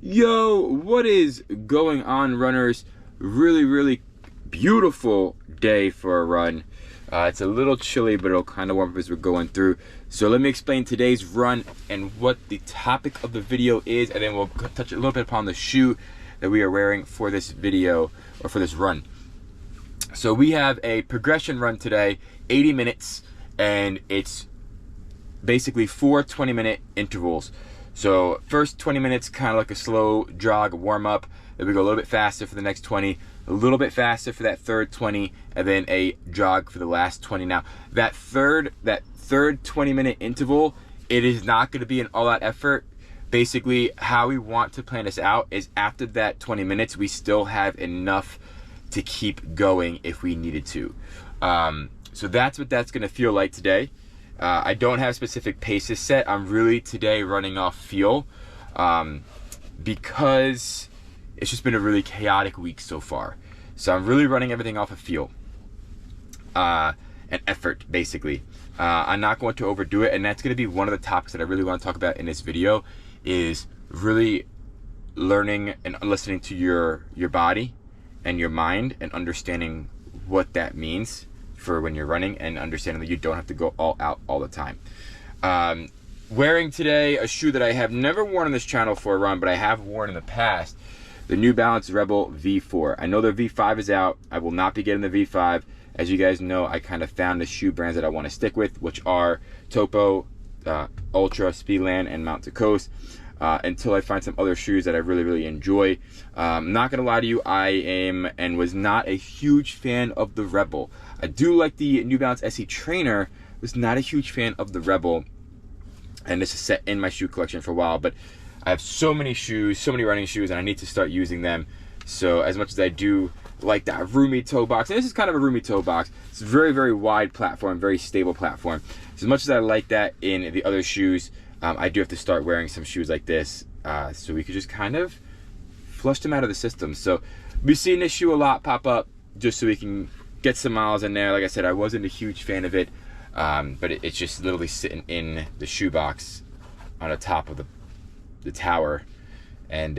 Yo, what is going on, runners? Really beautiful day for a run. It's a little chilly, but it'll kind of warm up as we're going through. So let me explain today's run and what the topic of the video is, and then we'll touch a little bit upon the shoe that we are wearing for this video, or for this run. So we have a progression run today, 80 minutes, and it's basically 4 20-minute intervals. So first 20 minutes, kind of like a slow jog warm up. Then we go a little bit faster for the next 20, a little bit faster for that third 20, and then a jog for the last 20. Now, that third 20-minute interval, it is not going to be an all-out effort. Basically, how we want to plan this out is after that 20 minutes, we still have enough to keep going if we needed to. So that's what that's going to feel like today. I don't have specific paces set. I'm really today running off feel because it's just been a really chaotic week so far. So I'm really running everything off of feel and effort, basically. I'm not going to overdo it, and that's going to be one of the topics that I really want to talk about in this video, is really learning and listening to your body and your mind and understanding what that means for when you're running, and understanding that you don't have to go all out all the time. Wearing today a shoe that I have never worn on this channel for a run, but I have worn in the past, the New Balance Rebel V4. I know the V5 is out. I will not be getting the V5. As you guys know, I kind of found the shoe brands that I want to stick with, which are Topo, Ultra, Speedland, and Mount to Coast, until I find some other shoes that I really enjoy. I'm not gonna lie to you, I am and was not a huge fan of the Rebel. I do like the New Balance SE Trainer, was not a huge fan of the Rebel, and this is set in my shoe collection for a while, but I have so many shoes, so many running shoes, and I need to start using them. So as much as I do like that roomy toe box, and this is kind of a roomy toe box, it's a very wide platform, very stable platform. So as much as I like that in the other shoes, I do have to start wearing some shoes like this, so we could just kind of flush them out of the system. So we've seen this shoe a lot pop up just so we can get some miles in there. Like I said, I wasn't a huge fan of it, but it's just literally sitting in the shoe box on the top of the tower, and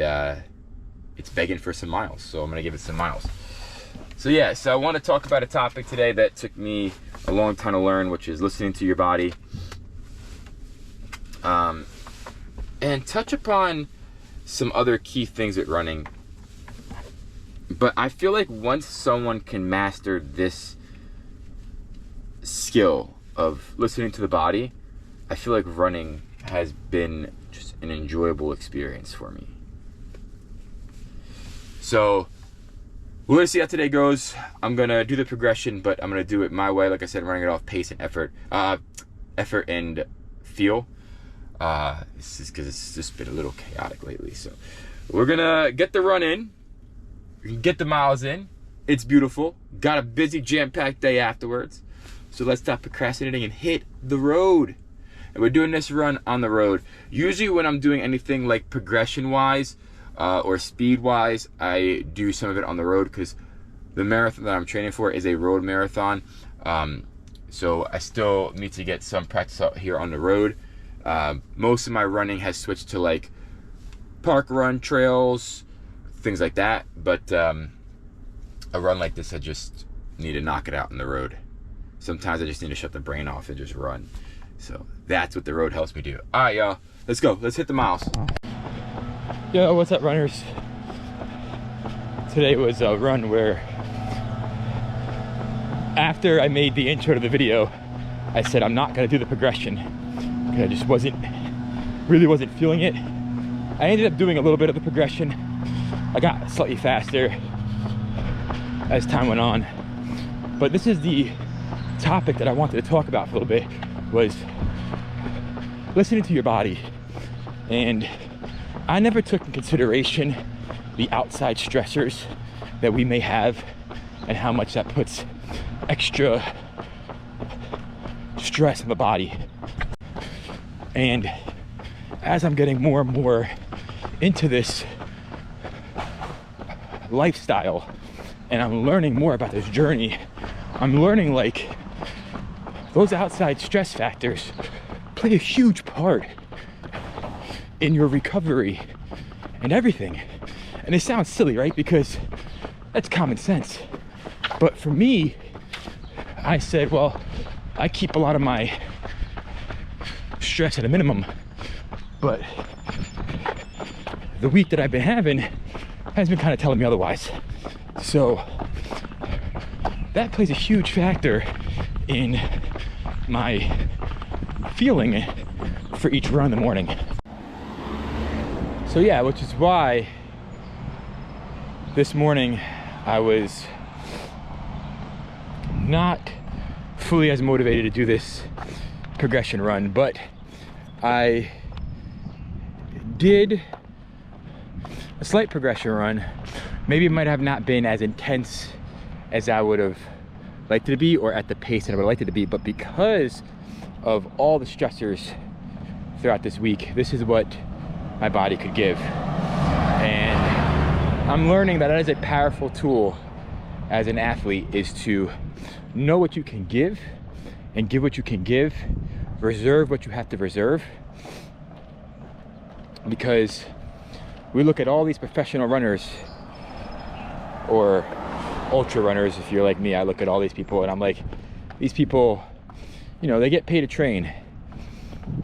it's begging for some miles, so I'm gonna give it some miles. So yeah, so I want to talk about a topic today that took me a long time to learn, which is listening to your body, and touch upon some other key things with running. But I feel like once someone can master this skill of listening to the body, I feel like running has been just an enjoyable experience for me. So we're gonna see how today goes. I'm gonna do the progression, but I'm gonna do it my way. Like I said, running it off pace and effort and feel. This is because it's just been a little chaotic lately. So we're gonna get the run in, get the miles in. It's beautiful. Got a busy, jam-packed day afterwards. So let's stop procrastinating and hit the road. And we're doing this run on the road. Usually when I'm doing anything like progression-wise or speed-wise, I do some of it on the road, because the marathon that I'm training for is a road marathon. So I still need to get some practice out here on the road. Most of my running has switched to like park run, trails, things like that. But a run like this, I just need to knock it out on the road. Sometimes I just need to shut the brain off and just run. So that's what the road helps me do. All right, y'all, let's go. Let's hit the miles. Yo, what's up, runners? Today was a run where, after I made the intro to the video, I said I'm not gonna do the progression because I just really wasn't feeling it. I ended up doing a little bit of the progression. I got slightly faster as time went on, but this is the topic that I wanted to talk about for a little bit, was listening to your body. And I never took in consideration the outside stressors that we may have and how much that puts extra stress on the body. And as I'm getting more and more into this lifestyle and I'm learning more about this journey, I'm learning like those outside stress factors play a huge part in your recovery and everything. And it sounds silly, right? Because that's common sense. But for me, I said, well, I keep a lot of my stress at a minimum, but the week that I've been having has been kind of telling me otherwise. So that plays a huge factor in my feeling for each run in the morning. So yeah, which is why this morning I was not fully as motivated to do this progression run, but I did a slight progression run. Maybe it might have not been as intense as I would have liked it to be, or at the pace that I would have liked it to be, but because of all the stressors throughout this week, this is what my body could give. And I'm learning that is a powerful tool as an athlete, is to know what you can give and give what you can give, reserve what you have to reserve. Because we look at all these professional runners, or ultra runners, if you're like me, I look at all these people and I'm like, these people, you know, they get paid to train.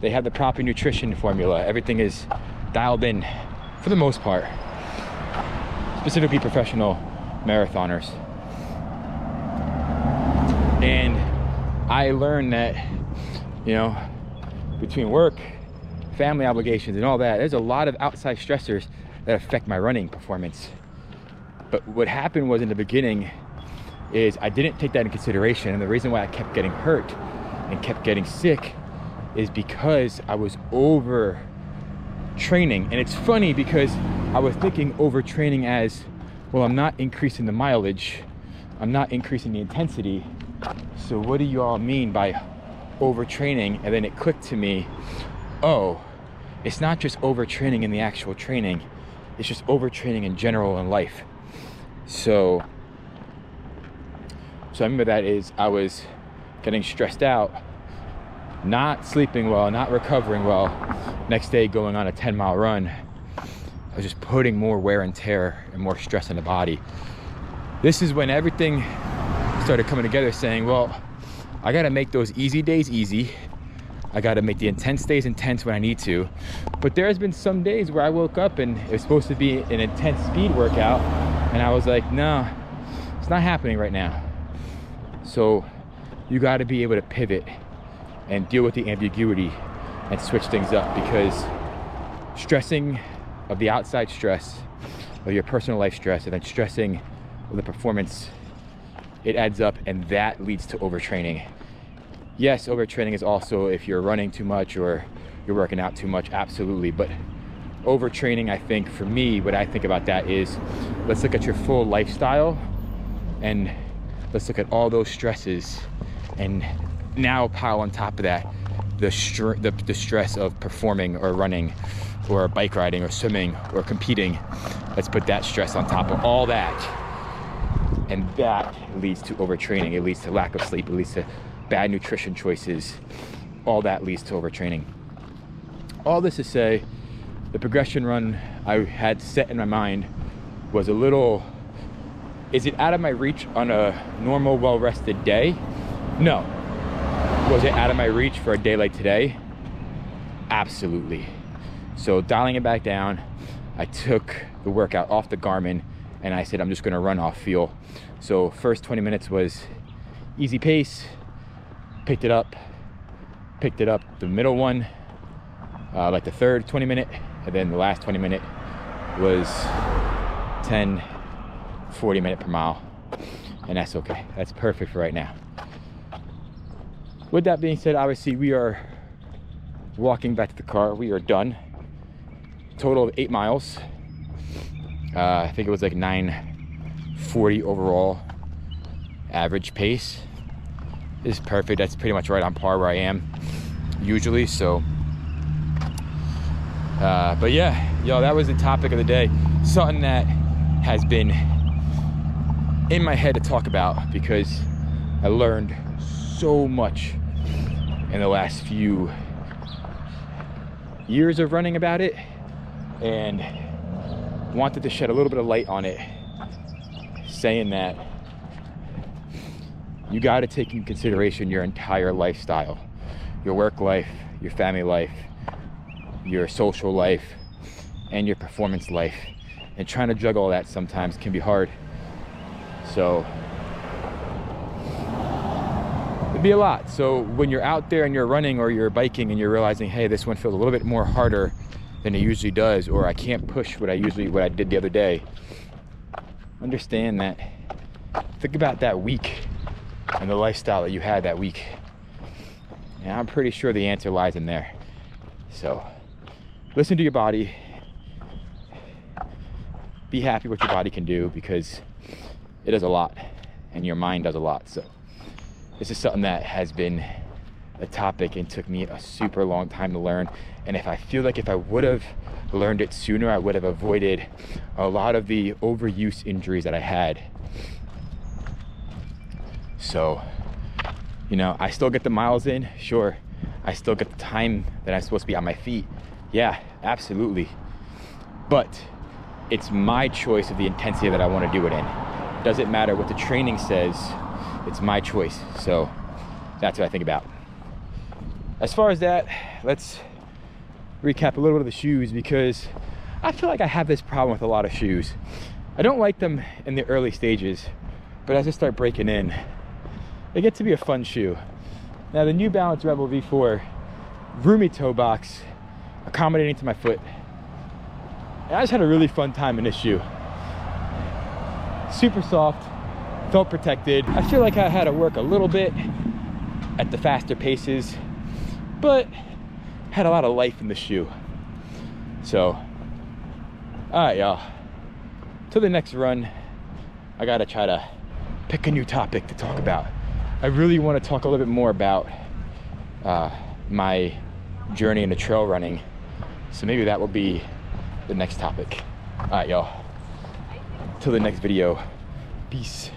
They have the proper nutrition formula. Everything is dialed in for the most part, specifically professional marathoners. And I learned that, you know, between work, family obligations and all that, there's a lot of outside stressors that affect my running performance. But what happened was, in the beginning, is I didn't take that into consideration. And the reason why I kept getting hurt and kept getting sick is because I was over training. And it's funny because I was thinking overtraining as, well, I'm not increasing the mileage, I'm not increasing the intensity, so what do you all mean by overtraining? And then it clicked to me, oh, it's not just overtraining in the actual training, it's just overtraining in general in life. So I remember that is, I was getting stressed out, not sleeping well, not recovering well. Next day going on a 10-mile run, I was just putting more wear and tear and more stress on the body. This is when everything started coming together, saying, well, I gotta make those easy days easy. I gotta make the intense days intense when I need to. But there has been some days where I woke up and it was supposed to be an intense speed workout, and I was like, no, it's not happening right now. So you gotta be able to pivot and deal with the ambiguity and switch things up, because stressing of the outside stress of your personal life stress and then stressing of the performance, it adds up, and that leads to overtraining. Yes, overtraining is also if you're running too much or you're working out too much, absolutely. But overtraining, I think, for me, what I think about that is, let's look at your full lifestyle and let's look at all those stresses, and now pile on top of that the stress of performing or running or bike riding or swimming or competing. Let's put that stress on top of all that, and that leads to overtraining. It leads to lack of sleep, it leads to bad nutrition choices. All that leads to overtraining. All this to say, the progression run I had set in my mind was a little, is it out of my reach on a normal, well-rested day? No. Was it out of my reach for a day like today? Absolutely. So dialing it back down, I took the workout off the Garmin and I said, I'm just gonna run off feel. So first 20 minutes was easy pace, picked it up the middle one, like the third 20 minute, and then the last 20 minute was 10, 40 minute per mile. And that's okay, that's perfect for right now. With that being said, obviously we are walking back to the car. We are done. Total of 8 miles. I think it was like 9:40 overall average pace. This is perfect. That's pretty much right on par where I am usually. So, but yeah, yo, that was the topic of the day. Something that has been in my head to talk about because I learned so much in the last few years of running about it, and wanted to shed a little bit of light on it, saying that you got to take into consideration your entire lifestyle, your work life, your family life, your social life, and your performance life. And trying to juggle all that sometimes can be hard. So it'd be a lot. So when you're out there and you're running or you're biking and you're realizing, hey, this one feels a little bit more harder than it usually does, or I can't push what I did the other day, understand that. Think about that week and the lifestyle that you had that week. And I'm pretty sure the answer lies in there. So listen to your body. Be happy what your body can do, because it does a lot and your mind does a lot. So this is something that has been a topic and took me a super long time to learn. And if I feel like if I would have learned it sooner, I would have avoided a lot of the overuse injuries that I had. So, you know, I still get the miles in, sure. I still get the time that I'm supposed to be on my feet. Yeah, absolutely. But it's my choice of the intensity that I want to do it in. Doesn't matter what the training says, it's my choice. So that's what I think about. As far as that, let's recap a little bit of the shoes, because I feel like I have this problem with a lot of shoes. I don't like them in the early stages, but as I start breaking in, they get to be a fun shoe. Now the New Balance Rebel V4, roomy toe box, accommodating to my foot. And I just had a really fun time in this shoe. Super soft, felt protected. I feel like I had to work a little bit at the faster paces, but had a lot of life in the shoe. So, all right, y'all. Till the next run, I gotta try to pick a new topic to talk about. I really want to talk a little bit more about my journey into trail running. So maybe that will be the next topic. All right, y'all. Till the next video. Peace.